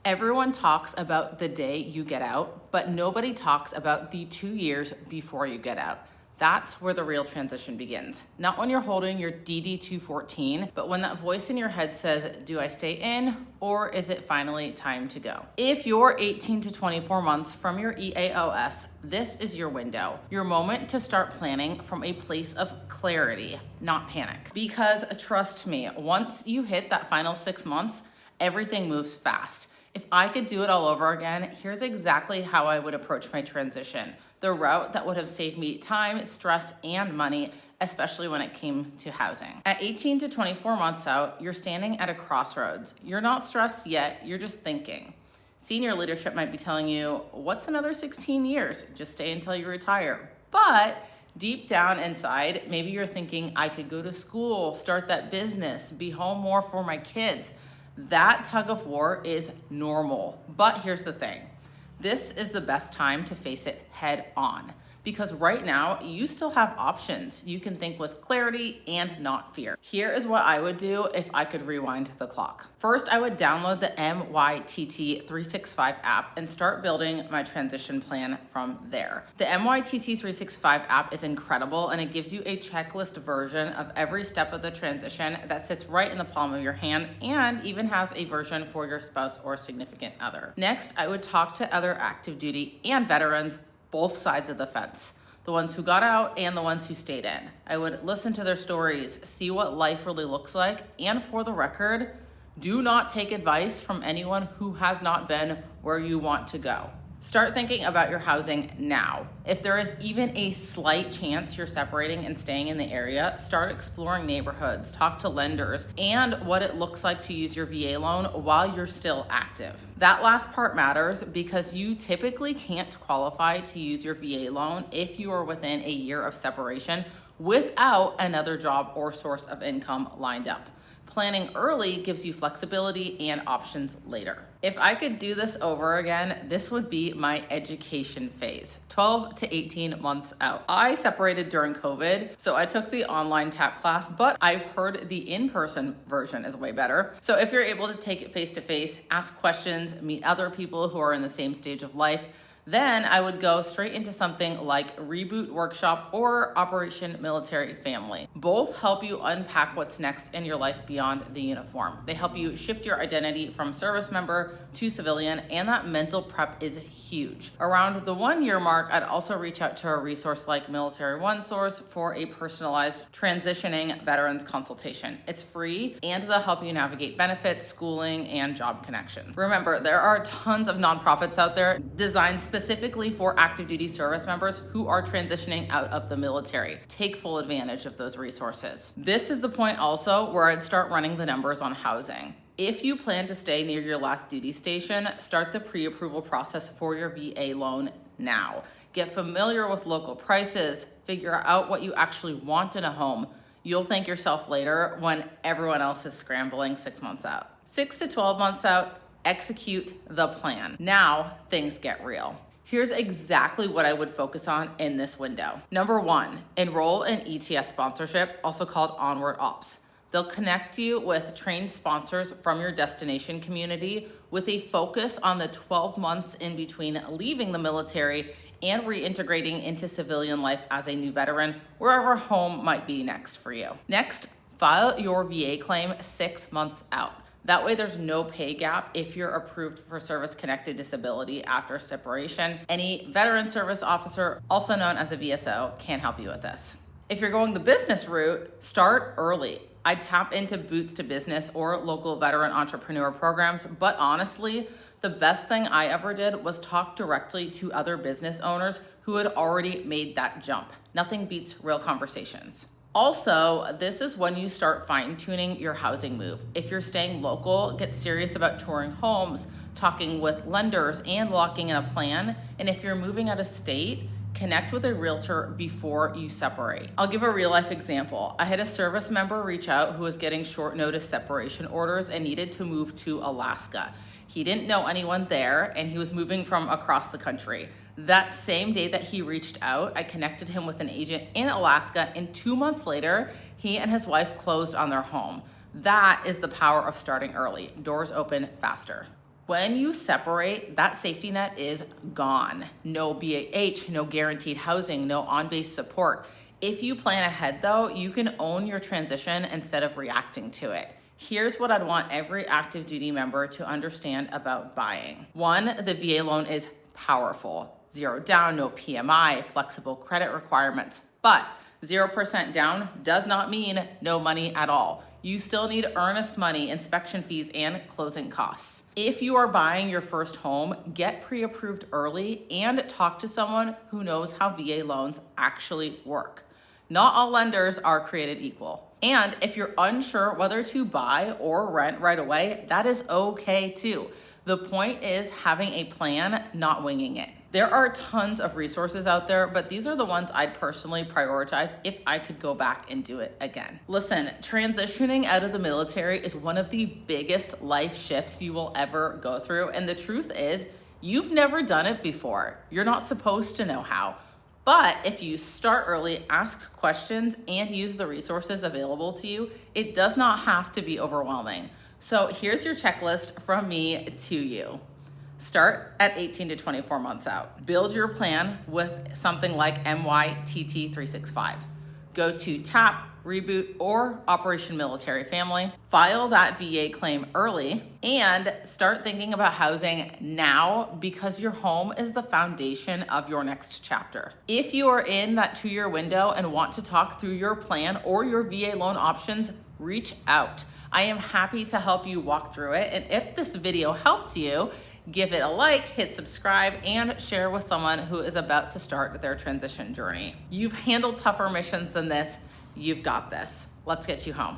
Everyone talks about the day you get out, but nobody talks about the 2 years before you get out. That's where the real transition begins. Not when you're holding your DD 214, but when that voice in your head says, do I stay in or is it finally time to go? If you're 18 to 24 months from your EAOS, this is your window, your moment to start planning from a place of clarity, not panic. Because trust me, once you hit that final 6 months, everything moves fast. If I could do it all over again, here's exactly how I would approach my transition. The route that would have saved me time, stress, and money, especially when it came to housing. At 18 to 24 months out, you're standing at a crossroads. You're not stressed yet, you're just thinking. Senior leadership might be telling you, what's another 16 years? Just stay until you retire. But deep down inside, maybe you're thinking, I could go to school, start that business, be home more for my kids. That tug of war is normal. But here's the thing. This is the best time to face it head on, because right now you still have options. You can think with clarity and not fear. Here is what I would do if I could rewind the clock. First, I would download the MYTT 365 app and start building my transition plan from there. The MYTT 365 app is incredible, and it gives you a checklist version of every step of the transition that sits right in the palm of your hand, and even has a version for your spouse or significant other. Next, I would talk to other active duty and veterans, both sides of the fence, the ones who got out and the ones who stayed in. I would listen to their stories, see what life really looks like, and for the record, do not take advice from anyone who has not been where you want to go. Start thinking about your housing now. If there is even a slight chance you're separating and staying in the area, start exploring neighborhoods, talk to lenders, and what it looks like to use your VA loan while you're still active. That last part matters because you typically can't qualify to use your VA loan if you are within a year of separation without another job or source of income lined up. Planning early gives you flexibility and options later. If I could do this over again, this would be my education phase, 12 to 18 months out. I separated during COVID, so I took the online TAP class, but I've heard the in-person version is way better. So if you're able to take it face-to-face, ask questions, meet other people who are in the same stage of life, then I would go straight into something like Reboot Workshop or Operation Military Family. Both help you unpack what's next in your life beyond the uniform. They help you shift your identity from service member to civilian, and that mental prep is huge. Around the 1 year mark, I'd also reach out to a resource like Military One Source for a personalized transitioning veterans consultation. It's free, and they'll help you navigate benefits, schooling, and job connections. Remember, there are tons of nonprofits out there designed specifically for active duty service members who are transitioning out of the military. Take full advantage of those resources. This is the point also where I'd start running the numbers on housing. If you plan to stay near your last duty station, start the pre-approval process for your VA loan now. Get familiar with local prices, figure out what you actually want in a home. You'll thank yourself later when everyone else is scrambling 6 months out. 6 to 12 months out, execute the plan. Now things get real. Here's exactly what I would focus on in this window. Number 1, enroll in ETS sponsorship, also called Onward Ops. They'll connect you with trained sponsors from your destination community with a focus on the 12 months in between leaving the military and reintegrating into civilian life as a new veteran, wherever home might be next for you. Next, file your VA claim 6 months out. That way there's no pay gap if you're approved for service-connected disability after separation. Any veteran service officer, also known as a VSO, can help you with this. If you're going the business route, start early. I'd tap into Boots to Business or local veteran entrepreneur programs, but honestly, the best thing I ever did was talk directly to other business owners who had already made that jump. Nothing beats real conversations. Also, this is when you start fine-tuning your housing move. If you're staying local, get serious about touring homes, talking with lenders, and locking in a plan. And if you're moving out of state, connect with a realtor before you separate. I'll give a real-life example. I had a service member reach out who was getting short notice separation orders and needed to move to Alaska. He didn't know anyone there, and he was moving from across the country. That same day that he reached out, I connected him with an agent in Alaska, and 2 months later, he and his wife closed on their home. That is the power of starting early. Doors open faster. When you separate, that safety net is gone. No BAH, no guaranteed housing, no on-base support. If you plan ahead though, you can own your transition instead of reacting to it. Here's what I'd want every active duty member to understand about buying. One, the VA loan is powerful. 0 down, no PMI, flexible credit requirements, but 0% down does not mean no money at all. You still need earnest money, inspection fees, and closing costs. If you are buying your first home, get pre-approved early and talk to someone who knows how VA loans actually work. Not all lenders are created equal. And if you're unsure whether to buy or rent right away, that is okay too. The point is having a plan, not winging it. There are tons of resources out there, but these are the ones I'd personally prioritize if I could go back and do it again. Listen, transitioning out of the military is one of the biggest life shifts you will ever go through. And the truth is, you've never done it before. You're not supposed to know how. But if you start early, ask questions, and use the resources available to you, it does not have to be overwhelming. So here's your checklist from me to you. Start at 18 to 24 months out. Build your plan with something like MYTT365. Go to TAP, Reboot, or Operation Military Family. File that VA claim early and start thinking about housing now because your home is the foundation of your next chapter. If you are in that 2-year window and want to talk through your plan or your VA loan options, reach out. I am happy to help you walk through it. And if this video helped you, give it a like, hit subscribe, and share with someone who is about to start their transition journey. You've handled tougher missions than this. You've got this. Let's get you home.